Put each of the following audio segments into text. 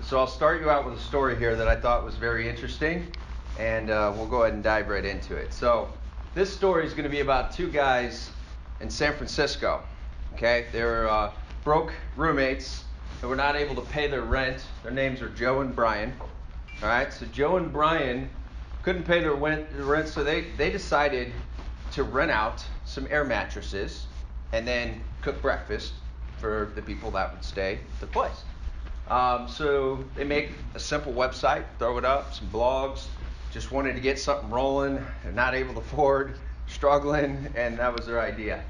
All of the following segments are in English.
So I'll start you out with a story here that I thought was very interesting, and we'll go ahead and dive right into it. So this story is going to be about two guys in San Francisco. Okay, they were broke roommates who were not able to pay their rent. Their names are Joe and Brian. All right, so Joe and Brian couldn't pay their rent, so they decided to rent out some air mattresses and then cook breakfast for the people that would stay at the place. So they make a simple website, throw it up, some blogs, just wanted to get something rolling. They're not able to afford, struggling, and that was their idea.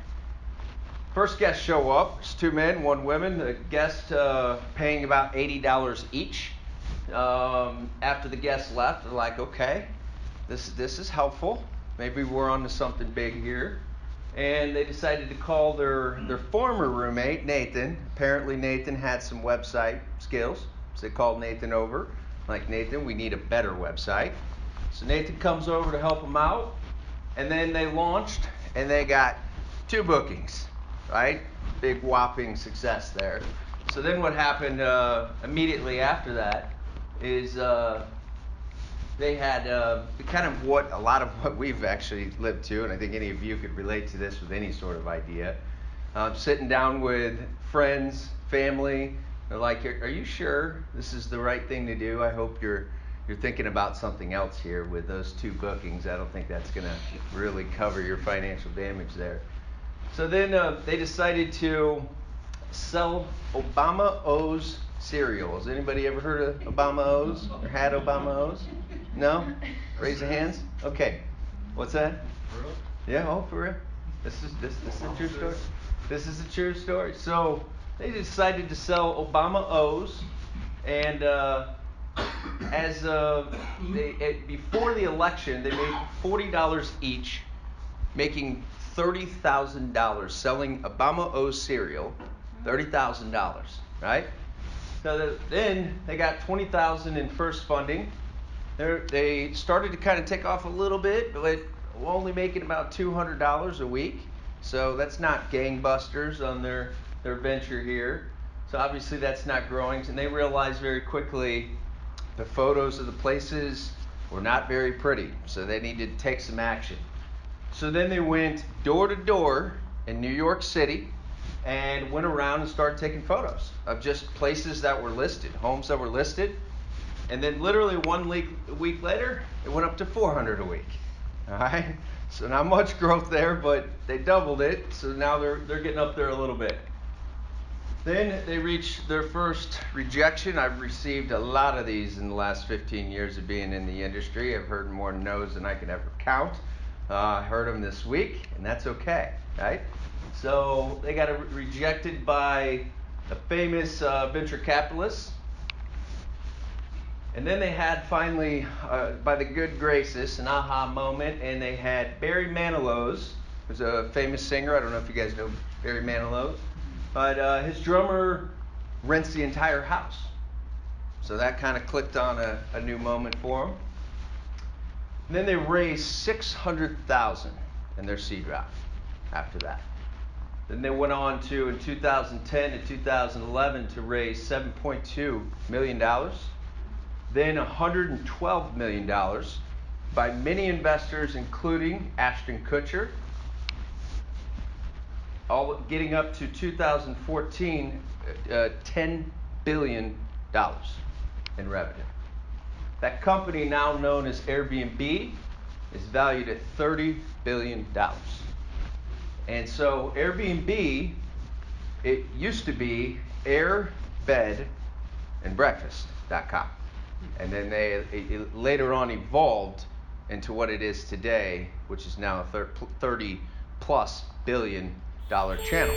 First guests show up. It's two men, one woman. The guest paying about $80 each. After the guests left, they're like, okay, this is helpful. Maybe we're onto something big here. And they decided to call their former roommate, Nathan. Apparently Nathan had some website skills. So they called Nathan over. Like, Nathan, we need a better website. So Nathan comes over to help them out. And then they launched, and they got 2 bookings, right? Big whopping success there. So then what happened immediately after that is they had kind of what a lot of what we've actually lived to, and I think any of you could relate to this with any sort of idea. Sitting down with friends, family, they're like, "Are you sure this is the right thing to do? I hope you're thinking about something else here with those 2 bookings. I don't think that's going to really cover your financial damage there." So then they decided to sell Obama O's cereal. Has anybody ever heard of Obama O's or had Obama O's? No? Raise your hands. Okay. What's that? For real? Yeah, oh, for real. This is a true story. This is a true story. So they decided to sell Obama O's, and before the election, they made $40 each, making $30,000 selling Obama O's cereal. $30,000, right? So then they got $20,000 in first funding. They started to kind of take off a little bit, but we're only making about $200 a week. So that's not gangbusters on their venture here. So obviously that's not growing. And they realized very quickly the photos of the places were not very pretty. So they needed to take some action. So then they went door to door in New York City and went around and started taking photos of just places that were listed, homes that were listed. And then literally 1 week later, it went up to 400 a week. All right? So not much growth there, but they doubled it. So now they're getting up there a little bit. Then they reached their first rejection. I've received a lot of these in the last 15 years of being in the industry. I've heard more no's than I can ever count. I heard them this week, and that's okay, right? So they got rejected by a famous venture capitalist. And then they had finally, by the good graces, an aha moment, and they had Barry Manilow's, who's a famous singer. I don't know if you guys know Barry Manilow, but his drummer rents the entire house. So that kind of clicked on a new moment for him. And then they raised $600,000 in their seed round after that. Then they went on to, in 2010 and 2011, to raise $7.2 million. Then $112 million by many investors, including Ashton Kutcher, all getting up to 2014, $10 billion in revenue. That company, now known as Airbnb, is valued at $30 billion. And so Airbnb, it used to be Airbed and Breakfast.com. And then it later on evolved into what it is today, which is now a $30+ billion channel.